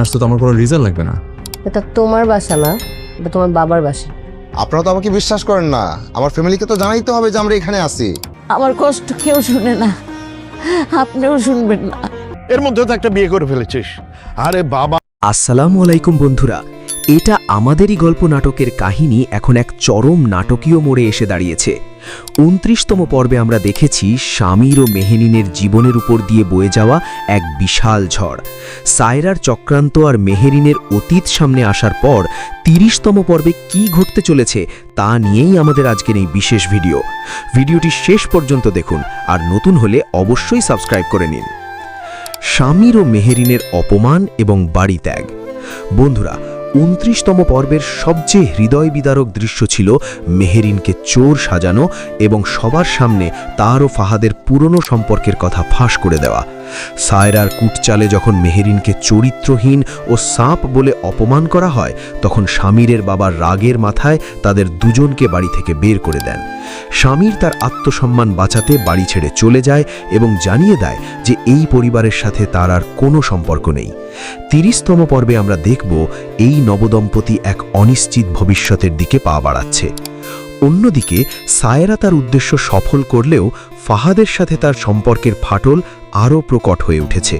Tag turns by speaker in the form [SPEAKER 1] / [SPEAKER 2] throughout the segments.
[SPEAKER 1] আসতে তো আমার কোনো রিজন লাগবে না।
[SPEAKER 2] এটা তোমার বাসা না, এটা তোমার বাবার বাসা।
[SPEAKER 3] আপনারা তো আমাকে বিশ্বাস করেন না, আমার ফ্যামিলিকে তো জানাইতে হবে যে আমরা এখানে আছি।
[SPEAKER 4] আমার কষ্ট কেউ শুনে না, আপনিও শুনবেন না।
[SPEAKER 5] এর মধ্যে তো একটা বিয়ে করে ফেলেছিস। আরে বাবা।
[SPEAKER 6] আসসালামু আলাইকুম বন্ধুরা, এটা আমাদেরই গল্প নাটকের কাহিনী এখন এক চরম নাটকীয় মোড়ে এসে দাঁড়িয়েছে। ২৯তম পর্বে আমরা দেখেছি শামির ও মেহেরিনের জীবনের উপর দিয়ে বয়ে যাওয়া এক বিশাল ঝড়। সায়রার চক্রান্ত আর মেহেরিনের অতীত সামনে আসার পর ৩০তম পর্বে কি ঘটতে চলেছে তা নিয়েই আমাদের আজকের এই বিশেষ ভিডিওটি শেষ পর্যন্ত দেখুন, আর নতুন হলে অবশ্যই সাবস্ক্রাইব করে নিন। শামির ও মেহেরিনের অপমান এবং বাড়ি ত্যাগ। বন্ধুরা, ২৯তম পর্বের সবচেয়ে হৃদয় বিদারক দৃশ্য ছিল মেহেরিনকে চোর সাজানো এবং সবার সামনে তার ও ফাহাদের পুরনো সম্পর্কের কথা ফাঁস করে দেওয়া। সায়রার কুটচালে যখন মেহেরিনকে চরিত্রহীন ও সাপ বলে অপমান করা হয়, তখন শামিরের বাবার রাগের মাথায় তাদের দুজনকে বাড়ি থেকে বের করে দেন। শামির তার আত্মসম্মান বাঁচাতে বাড়ি ছেড়ে চলে যায় এবং জানিয়ে দেয় যে এই পরিবারের সাথে তার আর কোনো সম্পর্ক নেই। ৩০তম পর্বে আমরা দেখব এই নবদম্পতি এক অনিশ্চিত ভবিষ্যতের দিকে পা বাড়াচ্ছে। অন্যদিকে সায়রা তার উদ্দেশ্য সফল করলেও ফাহাদের সাথে তার সম্পর্কের ফাটল আরও প্রকট হয়ে উঠেছে।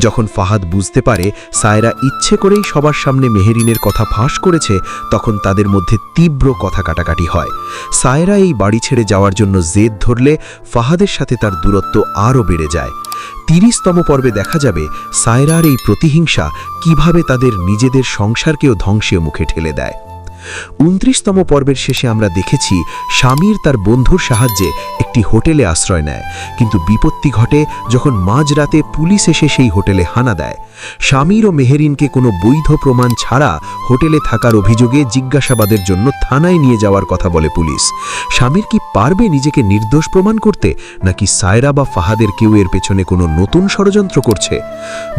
[SPEAKER 6] যখন ফাহাদ বুঝতে পারে সায়রা ইচ্ছে করেই সবার সামনে মেহেরিনের কথা ফাঁস করেছে, তখন তাদের মধ্যে তীব্র কথা কাটাকাটি হয়। সায়রা এই বাড়ি ছেড়ে যাওয়ার জন্য জেদ ধরলে ফাহাদের সাথে তার দূরত্ব আরও বেড়ে যায়। ৩০তম পর্বে দেখা যাবে সায়রার এই প্রতিহিংসা কিভাবে তাদের নিজেদের সংসারকেও ধ্বংসের মুখে ঠেলে দেয়। ২৯তম পর্বের শেষে আমরা দেখেছি শামির তার বন্ধুর সাহায্যে একটি হোটেলে আশ্রয় নেয়, কিন্তু বিপত্তি ঘটে যখন মাঝরাতে পুলিশ এসে সেই হোটেলে হানা দেয়। শামির ও মেহেরিনকে কোনো বৈধ প্রমাণ ছাড়া হোটেলে থাকার অভিযোগে জিজ্ঞাসাবাদের জন্য থানায় নিয়ে যাওয়ার কথা বলে পুলিশ। শামির কি পারবে নিজেকে নির্দোষ প্রমাণ করতে, নাকি সায়রা বা ফাহাদের কেউ এর পেছনে কোনো নতুন ষড়যন্ত্র করছে?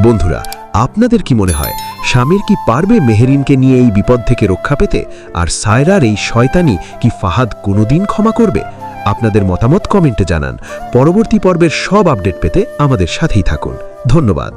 [SPEAKER 6] বন্ধুরা, আপনাদের কি মনে হয়, শামির কি পারবে মেহেরিনকে নিয়ে এই বিপদ থেকে রক্ষা পেতে? আর সায়রার এই শয়তানি কি ফাহাদ কোনোদিন ক্ষমা করবে? আপনাদের মতামত কমেন্টে জানান। পরবর্তী পর্বের সব আপডেট পেতে আমাদের সাথেই থাকুন। ধন্যবাদ।